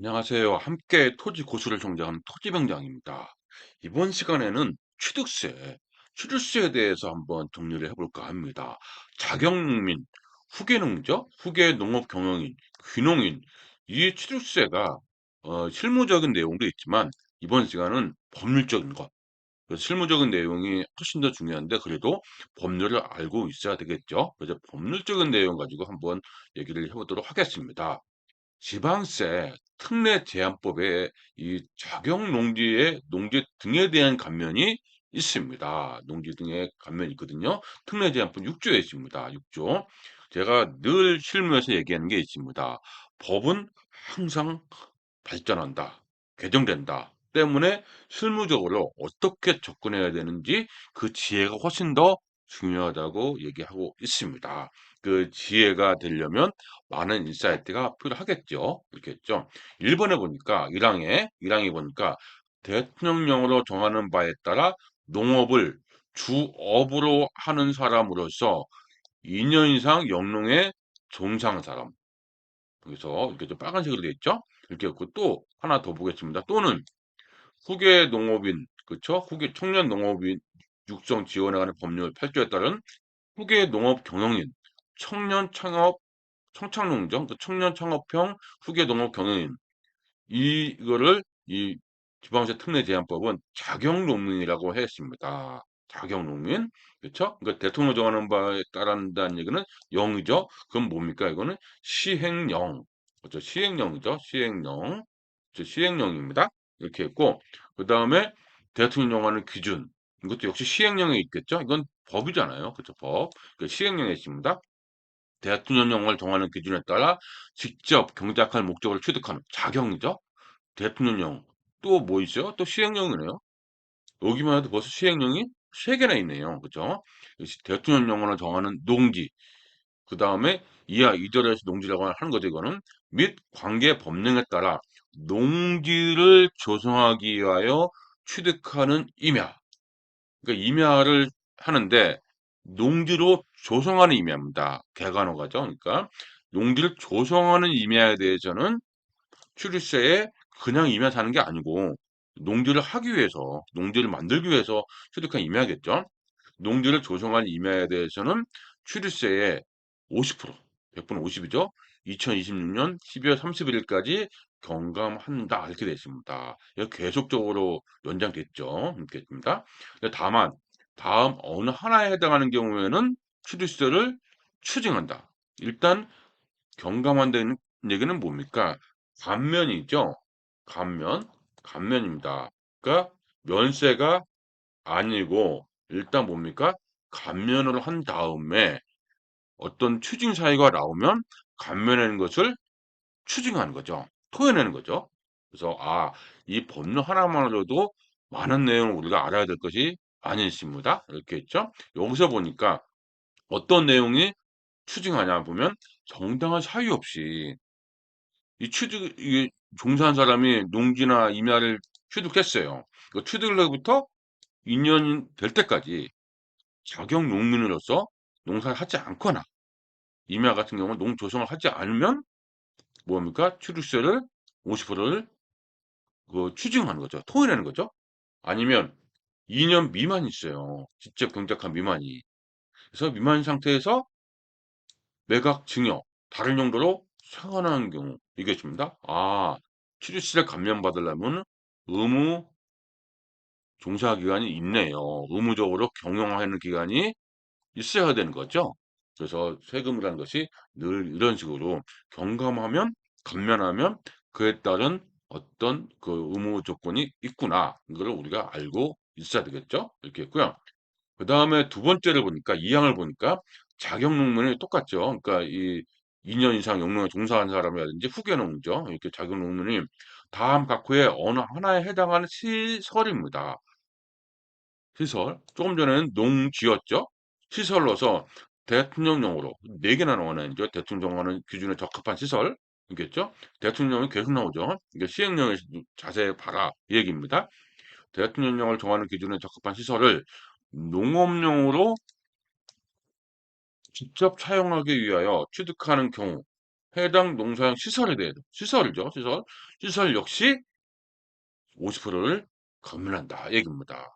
안녕하세요. 함께 토지 고수를 경쟁하는 토지병장입니다. 이번 시간에는 취득세에 대해서 한번 정리를 해볼까 합니다. 자격농민, 후계농죠? 후계농업경영인, 귀농인, 이 취득세가 실무적인 내용도 있지만 이번 시간은 법률적인 것, 그 실무적인 내용이 훨씬 더 중요한데 그래도 법률을 알고 있어야 되겠죠? 그래서 법률적인 내용 가지고 한번 얘기를 해보도록 하겠습니다. 지방세 특례 제한법에 이 자격 농지 등에 대한 감면이 있습니다. 농지 등의 감면이 있거든요. 특례 제한법 6조에 있습니다. 6조. 제가 늘 실무에서 얘기하는 게 있습니다. 법은 항상 발전한다. 개정된다. 때문에 실무적으로 어떻게 접근해야 되는지 그 지혜가 훨씬 더 중요하다고 얘기하고 있습니다. 그 지혜가 되려면 많은 인사이트가 필요하겠죠. 그렇겠죠. 1번에 보니까 1항에 보니까 대통령령으로 정하는 바에 따라 농업을 주업으로 하는 사람으로서 2년 이상 영농에 종사하는 사람. 그래서 이렇게 좀 빨간색으로 되어 있죠. 이렇게 했고 또 하나 더 보겠습니다. 또는 후계 농업인, 그쵸? 후계 청년 농업인 육성 지원에 관한 법률 8조에 따른 후계 농업 경영인, 청년 창업, 청창농정, 그 청년 창업형 후계 농업 경영인, 이거를 이 지방세 특례 제한법은 자격농민이라고 했습니다. 자격농민, 그렇죠? 그러니까 대통령 정하는 바에 따른다는 얘기는 영이죠. 그건 뭡니까? 이거는 시행령, 그렇죠? 시행령이죠. 시행령, 그렇죠? 시행령입니다. 이렇게 했고, 그 다음에 대통령 정하는 기준, 이것도 역시 시행령에 있겠죠. 이건 법이잖아요, 그렇죠? 법. 그 시행령에 있습니다. 대통령령을 정하는 기준에 따라 직접 경작할 목적을 취득하는 자격이죠. 대통령령. 또 뭐 있어요? 또 시행령이네요. 여기만 해도 벌써 시행령이 3개나 있네요. 그죠? 대통령령으로 정하는 농지. 그 다음에 이하 이달에서 농지라고 하는 거죠. 이거는 및 관계 법령에 따라 농지를 조성하기 위하여 취득하는 임야. 그러니까 임야를 하는데 농지로 조성하는 임야입니다. 개간호가죠. 그러니까 농지를 조성하는 임야에 대해서는 취득세에 그냥 임야 사는 게 아니고 농지를 하기 위해서, 농지를 만들기 위해서 취득한 임야겠죠. 농지를 조성한 임야에 대해서는 취득세의 50%, 100분의 50이죠. 2026년 12월 31일까지 경감한다. 이렇게 되어 있습니다. 이거 계속적으로 연장됐죠. 이렇게 됩니다. 다만, 다음 어느 하나에 해당하는 경우에는 취득세를 추징한다. 일단 경감한다는 얘기는 뭡니까? 감면이죠. 감면, 감면입니다. 그러니까 면세가 아니고 일단 뭡니까? 감면을 한 다음에 어떤 추징 사유가 나오면 감면하는 것을 추징하는 거죠. 토해내는 거죠. 그래서 이 법률 하나만으로도 많은 내용을 우리가 알아야 될 것이 많이 있습니다. 이렇게 있죠. 여기서 보니까 어떤 내용이 추징하냐 보면 정당한 사유 없이 이게 종사한 사람이 농지나 임야를 취득했어요. 그 취득일로부터 2년 될 때까지 자격 농민으로서 농사를 하지 않거나 임야 같은 경우는 농 조성을 하지 않으면 뭡니까? 취득세를 50%를 그 추징하는 거죠. 토해내는 거죠. 아니면 2년 미만이 있어요. 직접 경작한 미만이. 그래서 미만 상태에서 매각, 증여, 다른 용도로 상환하는 경우 이게 있습니다. 취득세를 감면받으려면 의무 종사 기간이 있네요. 의무적으로 경영하는 기간이 있어야 되는 거죠. 그래서 세금이라는 것이 늘 이런 식으로 경감하면, 감면하면 그에 따른 어떤 그 의무 조건이 있구나. 이거를 우리가 알고 있어야 되겠죠. 이렇게 했고요. 그 다음에 두 번째를 보니까, 2항을 보니까 자격농민이 똑같죠. 그러니까 이 2년 이상 영농에 종사한 사람이라든지 후계농죠. 이렇게 자격농민이 다음 각호의 어느 하나에 해당하는 시설입니다. 시설. 조금 전에는 농지였죠. 시설로서 대통령령으로 4개나 나오는 죠. 대통령령하는 기준에 적합한 시설. 이겠죠. 대통령령이 계속 나오죠. 이게 시행령에 자세히 봐라. 이 얘기입니다. 대통령령을 정하는 기준에 적합한 시설을 농업용으로 직접 사용하기 위하여 취득하는 경우 해당 농사용 시설에 대해서 시설이죠. 시설 역시 50%를 감면한다 얘기입니다.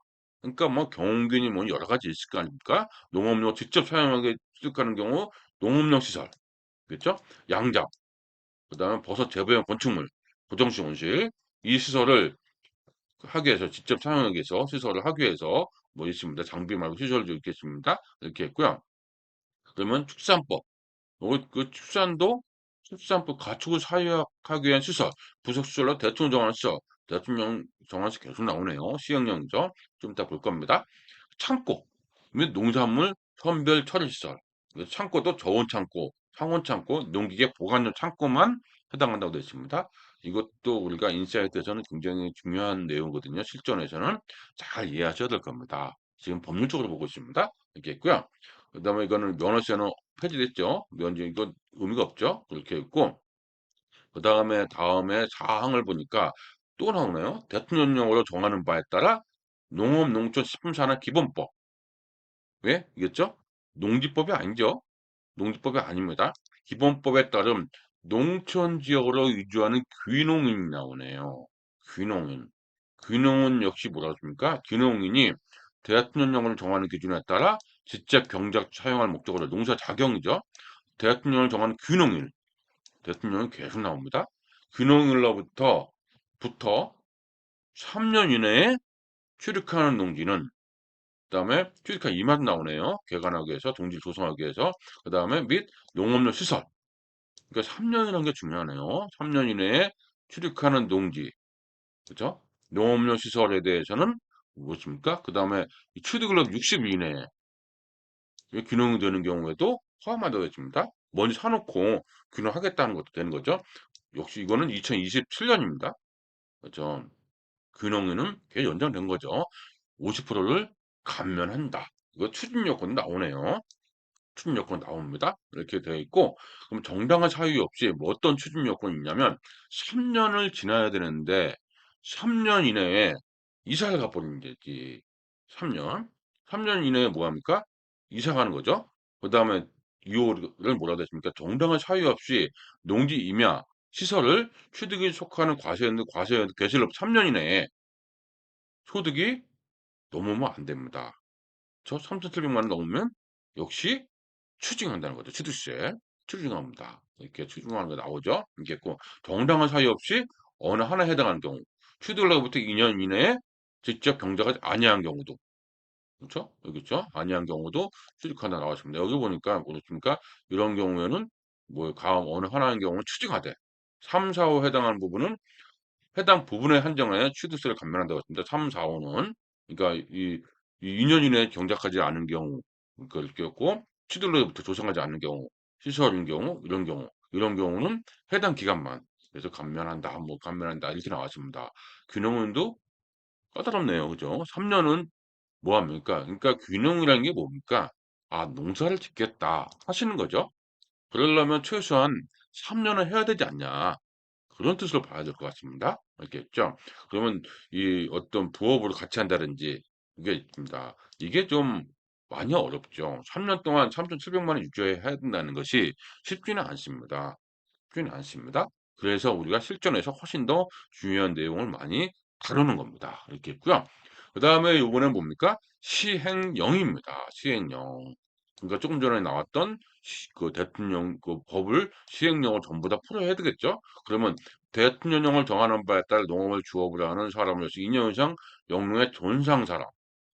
그러니까 뭐 경우균이 뭐 여러 가지 있을 거 아닙니까? 농업용 직접 사용하게 취득하는 경우 농업용 시설, 그렇죠? 양장, 그다음에 버섯 재배용 건축물, 고정식 온실 이 시설을 하기 위해서 직접 사용하기 위해서 시설을 하기 위해서 뭐 있습니다. 장비 말고 시설도 있겠습니다. 이렇게 했고요. 그러면 축산법, 그 축산법 가축을 사육하기 위한 시설, 부속시설로 대통령 정한 시설, 대통령 정한 시설 계속 나오네요. 시행령이죠. 좀 이따 볼 겁니다. 창고 및 농산물 선별 처리 시설. 창고도 저온 창고, 상온 창고, 농기계 보관용 창고만 해당한다고 되어 있습니다. 이것도 우리가 인사이트에서는 굉장히 중요한 내용이거든요. 실전에서는 잘 이해하셔야 될 겁니다. 지금 법률적으로 보고 있습니다. 이렇게 있고요. 그다음에 이거는 면허세는 폐지됐죠. 면제 이거 의미가 없죠. 그렇게 있고 다음에 사항을 보니까 또 나오네요. 대통령령으로 정하는 바에 따라 농업농촌식품산업기본법 왜? 이겠죠? 농지법이 아니죠. 농지법이 아닙니다. 기본법에 따른 농촌 지역으로 위주하는 귀농인이 나오네요. 귀농인. 귀농은 역시 뭐라 그럽니까? 귀농인이 대통령령을 정하는 기준에 따라 직접 경작 사용할 목적으로 농사 작용이죠. 대통령을 정하는 귀농인. 대통령은 계속 나옵니다. 귀농일로부터 3년 이내에 출입하는 농지는 그다음에 출입한 이만 나오네요. 개간하기 위해서 동지를 조성하기 위해서 그다음에 및 농업용 시설. 그러니까 3년이라는 게 중요하네요. 3년 이내에 출입하는 농지, 그죠? 농업용 시설에 대해서는 무엇입니까? 그다음에 취득을 60일 이내에 귀농이 되는 경우에도 포함하다고 했습니다. 먼저 사놓고 귀농하겠다는 것도 되는 거죠. 역시 이거는 2027년입니다. 그죠? 귀농에는 꽤 연장된 거죠. 50%를 감면한다. 이거 추진 요건 나오네요. 추진 요건 나옵니다. 이렇게 되어 있고, 그럼 정당한 사유 없이 뭐 어떤 추진 요건이 있냐면, 3년을 지나야 되는데, 3년 이내에 이사를 가버리면 되지. 3년. 3년 이내에 뭐 합니까? 이사 가는 거죠. 그 다음에 이유를 뭐라고 했습니까? 정당한 사유 없이 농지 임야, 시설을 취득에 속하는 과세연도 개설로 3년 이내에 소득이 넘으면 안 됩니다. 저 3,700만 원 넘으면 역시 추징한다는 거죠. 취득세. 추징합니다. 이렇게 추징하는 거 나오죠. 이게 있고 정당한 사유 없이 어느 하나에 해당하는 경우 취득으로부터 2년 이내에 직접 경작하지 아니한 경우도 그렇죠? 여기 있죠? 아니한 경우도 취득한다 나와 있습니다. 여기 보니까 그렇습니까? 이런 경우에는 뭐 가음 어느 하나인 경우는 추징하되 3, 4, 5 해당하는 부분은 해당 부분에 한정하여 취득세를 감면한다고 했습니다. 3, 4, 5는 그러니까 이 2년 이내에 경작하지 않은 경우 그러니까 이렇게 했고 취득로부터 조성하지 않는 경우 시설인 경우 이런 경우는 해당 기간만 그래서 감면한다 뭐 감면한다 이렇게 나왔습니다. 균형운도 까다롭네요. 그죠? 3년은 뭐 합니까? 그러니까 균형이라는 게 뭡니까? 아, 농사를 짓겠다 하시는 거죠. 그러려면 최소한 3년은 해야 되지 않냐. 그런 뜻으로 봐야 될 것 같습니다. 알겠죠? 그러면 이 어떤 부업으로 같이 한다든지 이게 있습니다. 이게 좀 많이 어렵죠. 3년 동안 3,700만 원 유지해야 된다는 것이 쉽지는 않습니다. 쉽지는 않습니다. 그래서 우리가 실전에서 훨씬 더 중요한 내용을 많이 다루는 겁니다. 이렇게 있고요. 그 다음에 요번엔 뭡니까? 시행령입니다. 시행령. 그러니까 조금 전에 나왔던 그 대통령 그 법을 시행령을 전부 다 풀어야 되겠죠? 그러면 대통령령을 정하는 바에 따라 농업을 주업으로 하는 사람으로서 2년 이상 영농의 존상 사람.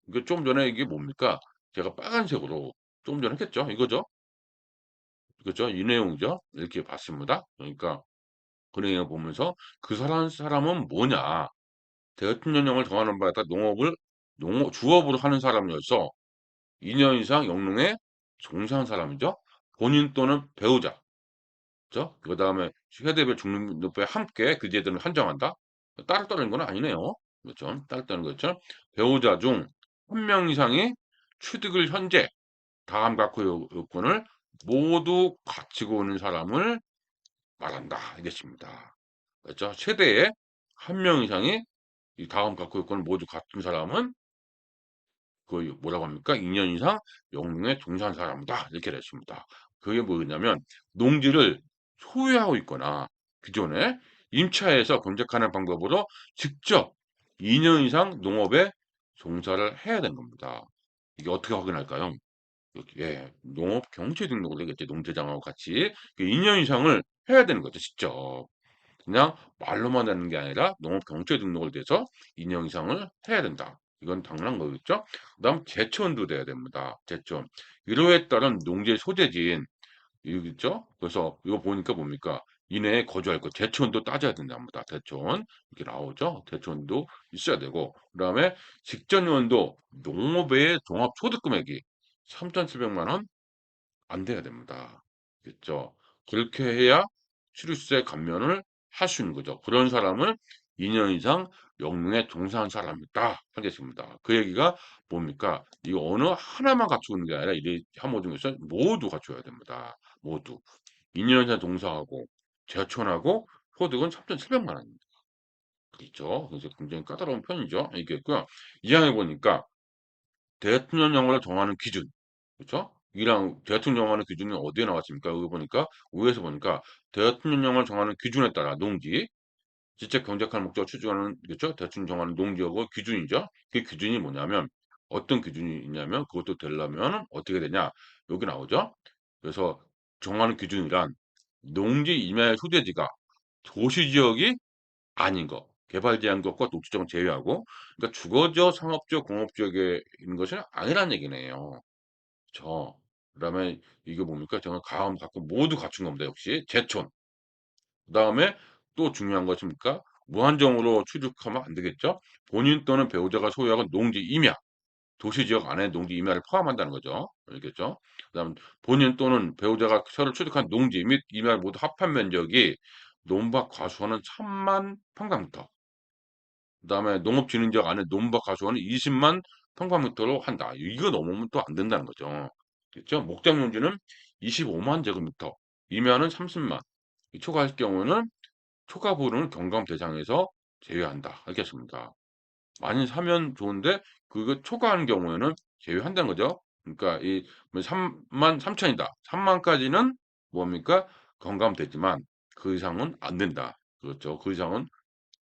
이게 좀 전에 이게 뭡니까? 제가 빨간색으로 좀 전에 했겠죠? 이거죠? 그죠? 이 내용이죠? 이렇게 봤습니다. 그러니까 그 내용을 보면서 그 사람은 뭐냐? 대통령령을 정하는 바에 따라 주업으로 하는 사람이어서 2년 이상 영농에 종사한 사람이죠. 본인 또는 배우자. 그죠? 그다음에 세대별 중등급에 함께 그 제도를 한정한다. 따로 따르는 건 아니네요. 그렇죠? 따로 따르는 거죠. 배우자 중 한 명 이상이 취득을 현재 다음 각호 요건을 모두 갖추고 있는 사람을 말한다. 이겠습니다. 그렇죠? 최대의 한 명 이상이 이 다음 각호 요건을 모두 갖춘 사람은 그 뭐라고 합니까? 2년 이상 영농에 종사한 사람이다. 이렇게 됐습니다. 그게 뭐냐면 농지를 소유하고 있거나 기존에 임차해서 경작하는 방법으로 직접 2년 이상 농업에 종사를 해야 되는 겁니다. 이게 어떻게 확인할까요? 예, 농업 경치 등록을 하겠죠. 농대장하고 같이 그 2년 이상을 해야 되는 거죠, 직접. 그냥 말로만 하는 게 아니라 농업 경치 등록을 돼서 2년 이상을 해야 된다. 이건 당연한 거겠죠. 그다음 제촌도 돼야 됩니다. 제촌. 이로에 따른 농지 소재지인 이거 있죠? 그래서 이거 보니까 뭡니까? 이내에 거주할 것, 대천도 따져야 된답니다. 대천. 이렇게 나오죠? 대천도 있어야 되고, 그 다음에 직전 연도 농업의 종합소득금액이 3,700만 원 안 돼야 됩니다. 그렇죠? 그렇게 해야 취득세 감면을 할 수 있는 거죠. 그런 사람을 2년 이상 영농에 종사한 사람이다 하겠습니다. 그 얘기가 뭡니까? 이거 어느 하나만 갖추고 있는 게 아니라 이 항목 중에서 모두 갖춰야 됩니다. 모두. 2년 이상 종사하고 재천하고 소득은 3,700만 원입니다. 그렇죠? 그래서 굉장히 까다로운 편이죠. 이게 있고요. 이 항에 보니까 대통령령으로 정하는 기준, 그렇죠? 이랑 대통령령하는 기준이 어디에 나왔습니까? 여기 보니까 위에서 보니까 대통령령을 정하는 기준에 따라 농지, 지적 경작하는 목적을 추진하는 그렇죠? 대통령 정하는 농지하고 기준이죠. 그 기준이 뭐냐면 어떤 기준이 있냐면 그것도 되려면 어떻게 되냐? 여기 나오죠. 그래서 정하는 기준이란 농지 임야의 소재지가 도시 지역이 아닌 것, 개발 제한 것과 녹지정을 제외하고, 그러니까 주거지역, 상업지역, 공업지역에 있는 것이 아니란 얘기네요. 그다음에 이게 뭡니까? 정말 가감 갖고 모두 갖춘 겁니다. 역시 제촌. 그다음에 또 중요한 것이 뭡니까? 무한정으로 취득하면 안 되겠죠? 본인 또는 배우자가 소유하는 농지 임야, 도시 지역 안에 농지 임야를 포함한다는 거죠. 알겠죠? 그다음 본인 또는 배우자가 서로 취득한 농지 및 임야 모두 합한 면적이 논밭 과수원은 1,000만 평방미터. 그다음에 농업진흥지역 안에 논밭 과수원은 20만 평방미터로 한다. 이거 넘으면 또 안 된다는 거죠. 그렇죠? 목장 용지는 25만 제곱미터, 임야는 30만. 초과할 경우는 초과 보름을 경감 대상에서 제외한다. 알겠습니다. 많이 사면 좋은데 그거 초과하는 경우에는 제외한다는 거죠. 그러니까 이 3만 3천이다. 3만까지는 뭡니까? 경감되지만 그 이상은 안 된다. 그렇죠. 그 이상은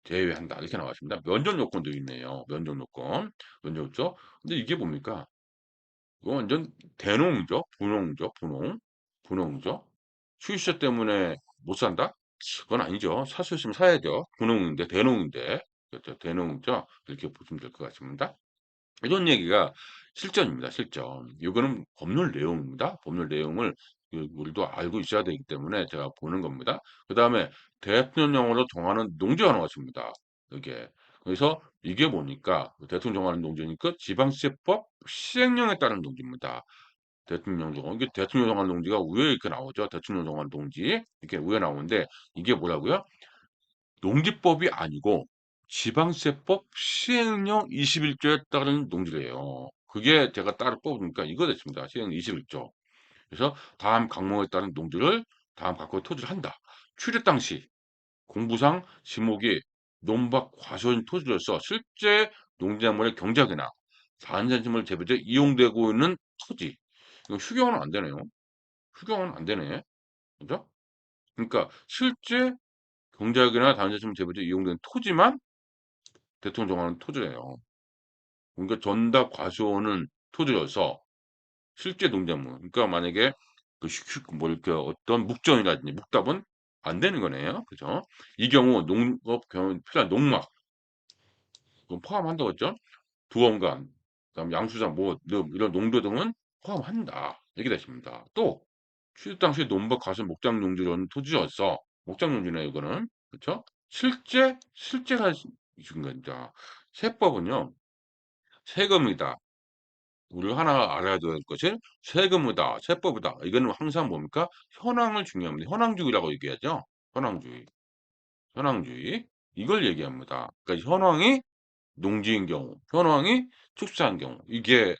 제외한다. 이렇게 나와 있습니다. 면적 요건도 있네요. 면적 요건. 면적 요건. 근데 이게 뭡니까? 이거 완전 대농이죠. 분농이죠. 분농. 분농이죠. 수입세 때문에 못 산다? 그건 아니죠. 살 수 있으면 사야죠. 분농인데 대농인데. 그렇죠. 대농이죠. 이렇게 보시면 될 것 같습니다. 이런 얘기가 실전입니다. 실전. 이거는 법률 내용입니다. 법률 내용을 우리도 알고 있어야 되기 때문에 제가 보는 겁니다. 그 다음에 대통령령으로 정하는 농지가 나왔습니다. 이게. 그래서 이게 보니까 대통령 정하는 농지니까 지방세법 시행령에 따른 농지입니다. 대통령 정한 이게 대통령 정한 농지가 위에 이렇게 나오죠. 대통령 정한 농지 이렇게 위에 나오는데 이게 뭐라고요? 농지법이 아니고 지방세법 시행령 21조에 따른 농지래요. 그게 제가 따로 뽑으니까 이거 됐습니다. 시행 21조. 그래서 다음 강목에 따른 농지를 다음 각각의 토지를 한다. 출입 당시 공부상 지목이 논밭 과수원 토지로서 실제 농작물의 경작이나 산산식물 재배에 이용되고 있는 토지. 이거 휴경은 안 되네요. 휴경은 안 되네. 그죠? 그러니까 실제 경작이나 다산식물 재배에 이용되는 토지만 대통령 정하는 토지예요. 그러니까 전답 과수원은 토지로서 실제 농작물. 그러니까 만약에 뭐 이렇게 어떤 묵전이라든지 묵답은 안 되는 거네요. 그죠? 이 경우 농업 경우 필요한 농막 그건 포함한다고 했죠? 두엄간, 그다음 양수장, 뭐 이런 농도 등은 포함한다. 이렇게 됐습니다. 또 취득 당시 논밭 과수 목장 용지로는 토지였어. 목장 용지네 이거는. 그렇죠? 실제가 이준 겁니다. 세법은요. 세금이다. 우리 하나 알아야 될 것은 세금이다, 세법이다. 이거는 항상 뭡니까? 현황을 중요합니다. 현황주의라고 얘기하죠. 현황주의. 현황주의. 이걸 얘기합니다. 그러니까 현황이 농지인 경우, 현황이 축사한 경우. 이게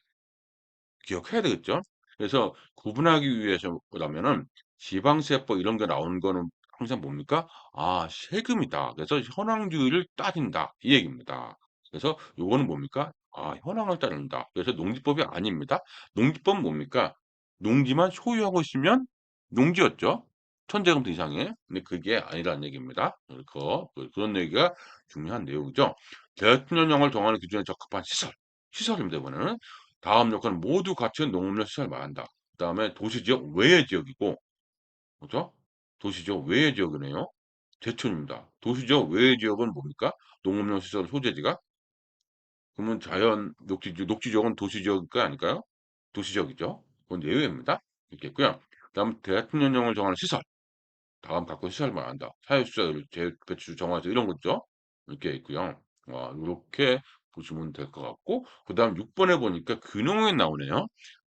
기억해야 되겠죠? 그래서 구분하기 위해서라면은 지방세법 이런 게 나오는 거는 항상 뭡니까? 아, 세금이다. 그래서 현황주의를 따진다. 이 얘기입니다. 그래서 요거는 뭡니까? 아, 현황을 따른다. 그래서 농지법이 아닙니다. 농지법은 뭡니까? 농지만 소유하고 있으면 농지였죠. 천재검토 이상의. 근데 그게 아니라는 얘기입니다. 그런 얘기가 중요한 내용이죠. 대통령령을 정하는 기준에 적합한 시설. 시설입니다, 이번에는. 다음 요건은 모두 갖춘 농업용 시설을 말한다. 그다음에 도시지역 외의 지역이고, 그죠? 도시지역 외의 지역이네요. 제촌입니다. 도시지역 외의 지역은 뭡니까? 농업용 시설 소재지가? 그러면 자연 녹지지역은 도시지역일까 아닐까요? 도시지역이죠. 그건 예외입니다. 있겠고요. 그다음 대통령령을 정하는 시설. 다음 갖고 시설 말한다. 사회수자율, 재배출 정화제 이런 거 있죠. 이렇게 있고요. 요렇게 보시면 될 것 같고 그다음 6번에 보니까 균형이 나오네요.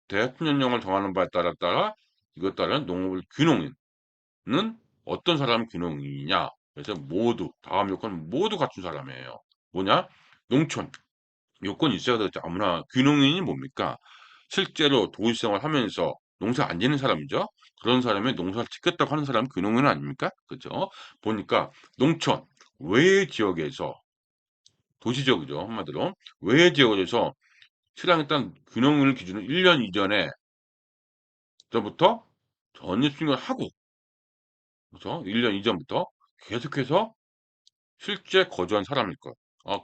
대통령령을 정하는 바에 따라 이것 따른 농업을 균형인은 어떤 사람이 균형이냐? 그래서 모두 다음 요건 모두 갖춘 사람이에요. 뭐냐? 농촌 요건이 있어야 되겠죠. 아무나 균형인이 뭡니까? 실제로 도시생활 하면서 농사 안 지는 사람이죠. 그런 사람이 농사를 짓겠다고 하는 사람은 균형인 아닙니까? 그죠? 보니까 농촌 외의 지역에서 도시 지역이죠. 한마디로 외의 지역에서 실행했던 균형을 기준으로 1년 이전에 부터 전입신고를 하고 그죠? 1년 이전부터 계속해서 실제 거주한 사람일 것.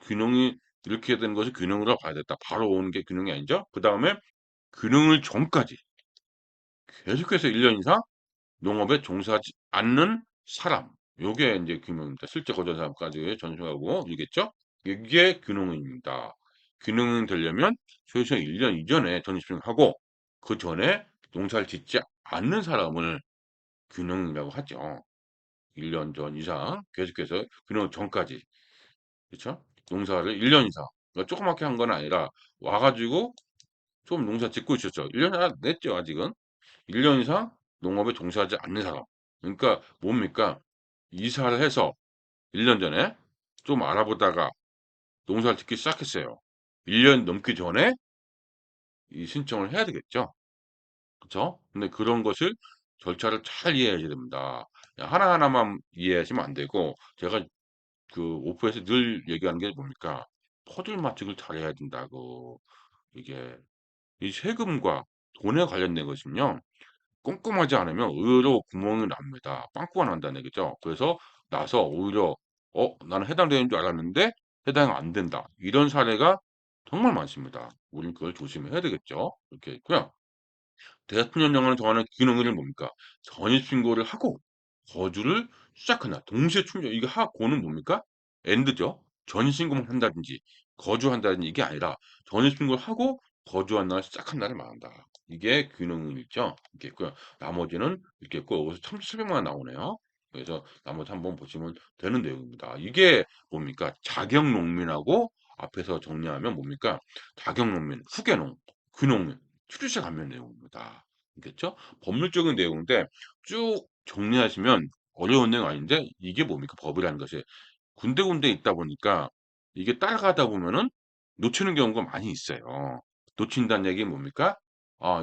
균형이 이렇게 되는 것이 균형으로 봐야 됐다. 바로 오는 게 균형이 아니죠. 그 다음에 균형을 전까지 계속해서 1년 이상 농업에 종사하지 않는 사람. 요게 이제 균형입니다. 실제 거주한 사람까지 전수하고 이겠죠? 이게 균형입니다. 균형이 되려면 최소 1년 이전에 전입신고하고 그 전에 농사를 짓지 않는 사람을 균형이라고 하죠. 1년 전 이상 계속해서 균형 전까지. 그쵸? 농사를 1년 이상. 그러니까 조그맣게 한 건 아니라 와가지고 좀 농사 짓고 있었죠. 1년 안 됐죠, 아직은. 1년 이상 농업에 종사하지 않는 사람. 그러니까 뭡니까? 이사를 해서 1년 전에 좀 알아보다가 농사를 짓기 시작했어요. 1년 넘기 전에 이 신청을 해야 되겠죠. 그쵸? 근데 그런 것을 절차를 잘 이해해야 됩니다. 하나하나만 이해하시면 안 되고, 제가 그 오프에서 늘 얘기하는 게 뭡니까? 퍼즐 맞추기를 잘해야 된다고. 이게, 이 세금과 돈에 관련된 것은요, 꼼꼼하지 않으면 의외로 구멍이 납니다. 빵꾸가 난다는 얘기죠. 그래서 나서 오히려 나는 해당되는 줄 알았는데 해당이 안 된다. 이런 사례가 정말 많습니다. 우리는 그걸 조심해야 되겠죠. 이렇게 있고요. 대통령령을 정하는 기능은 뭡니까? 전입신고를 하고 거주를 시작한다. 동시에 충족. 이게 하고는 뭡니까? 엔드죠. 전입신고만 한다든지 거주한다든지 이게 아니라 전입신고를 하고 거주한 날 시작한 날을 말한다. 이게 균형이죠. 이렇게 있고요. 나머지는 이렇게 있고 여기서 1,700만 원 나오네요. 그래서 나머지 한번 보시면 되는 내용입니다. 이게 뭡니까? 자격농민하고 앞에서 정리하면 뭡니까? 자격농민, 후계농, 귀농민 출유세 감면 내용입니다. 알겠죠? 법률적인 내용인데 쭉 정리하시면 어려운 내용 아닌데 이게 뭡니까? 법이라는 것이 군데군데 있다 보니까 이게 따라가다 보면은 놓치는 경우가 많이 있어요. 놓친다는 얘기는 뭡니까?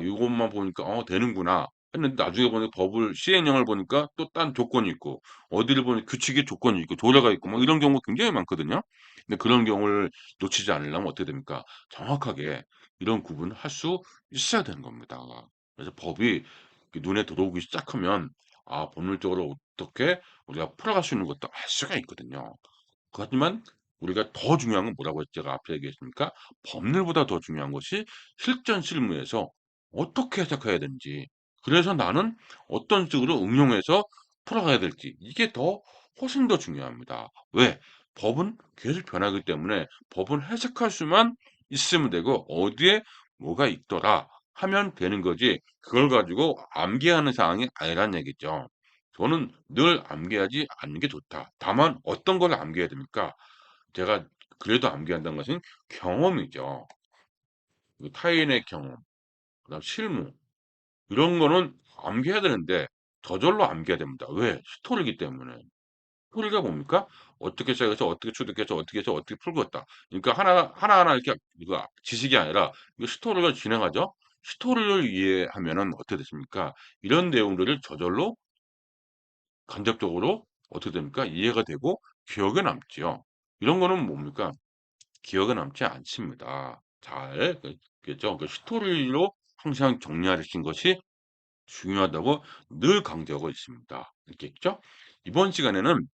이것만 보니까 되는구나 했는데 나중에 보니까 법을 시행령을 보니까 또 딴 조건이 있고 어디를 보니 규칙의 조건이 있고 조례가 있고 뭐 이런 경우가 굉장히 많거든요. 근데 그런 경우를 놓치지 않으려면 어떻게 됩니까? 정확하게 이런 구분을 할 수 있어야 되는 겁니다. 그래서 법이 눈에 들어오기 시작하면 법률적으로 어떻게 우리가 풀어갈 수 있는 것도 알 수가 있거든요. 하지만 우리가 더 중요한 건 뭐라고 제가 앞에 얘기했습니까? 법률보다 더 중요한 것이 실전 실무에서 어떻게 해석해야 되는지, 그래서 나는 어떤 식으로 응용해서 풀어가야 될지, 이게 더 훨씬 더 중요합니다. 왜? 법은 계속 변하기 때문에 법은 해석할 수만 있으면 되고, 어디에 뭐가 있더라 하면 되는 거지, 그걸 가지고 암기하는 사항이 아니란 얘기죠. 저는 늘 암기하지 않는 게 좋다. 다만 어떤 걸 암기해야 됩니까? 제가 그래도 암기한다는 것은 경험이죠. 그 타인의 경험, 그다음 실무 이런 거는 암기해야 되는데 저절로 암기해야 됩니다. 왜? 스토리이기 때문에. 스토리가 뭡니까? 어떻게 시작해서 어떻게 추측해서 어떻게 해서 어떻게 풀고 있다. 그러니까 하나하나 이렇게 이거 지식이 아니라 이 스토리를 진행하죠. 스토리를 이해하면은 어떻게 됐습니까? 이런 내용들을 저절로 간접적으로 어떻게 됩니까? 이해가 되고 기억에 남지요. 이런 거는 뭡니까? 기억에 남지 않습니다. 잘 겠죠. 그 스토리로 항상 정리하신 것이 중요하다고 늘 강조하고 있습니다. 알겠죠? 이번 시간에는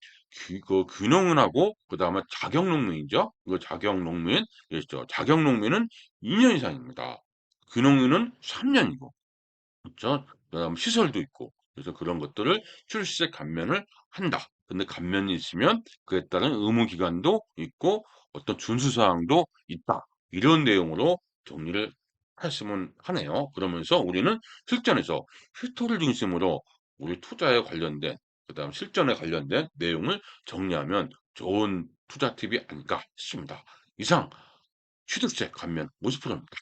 근홍은하고 그다음에 자격농민이죠. 그 자격농민 있죠. 자격농민은 2년 이상입니다. 근홍은은 3 년이고 그쵸? 그다음 시설도 있고 그래서 그런 것들을 출세 감면을 한다. 근데 감면이 있으면 그에 따른 의무 기간도 있고 어떤 준수 사항도 있다. 이런 내용으로 정리를 했으면 하네요. 그러면서 우리는 실전에서 히스토리 중심으로 우리 투자에 관련된 그다음 실전에 관련된 내용을 정리하면 좋은 투자 팁이 아닐까 싶습니다. 이상 취득세 감면 50%입니다.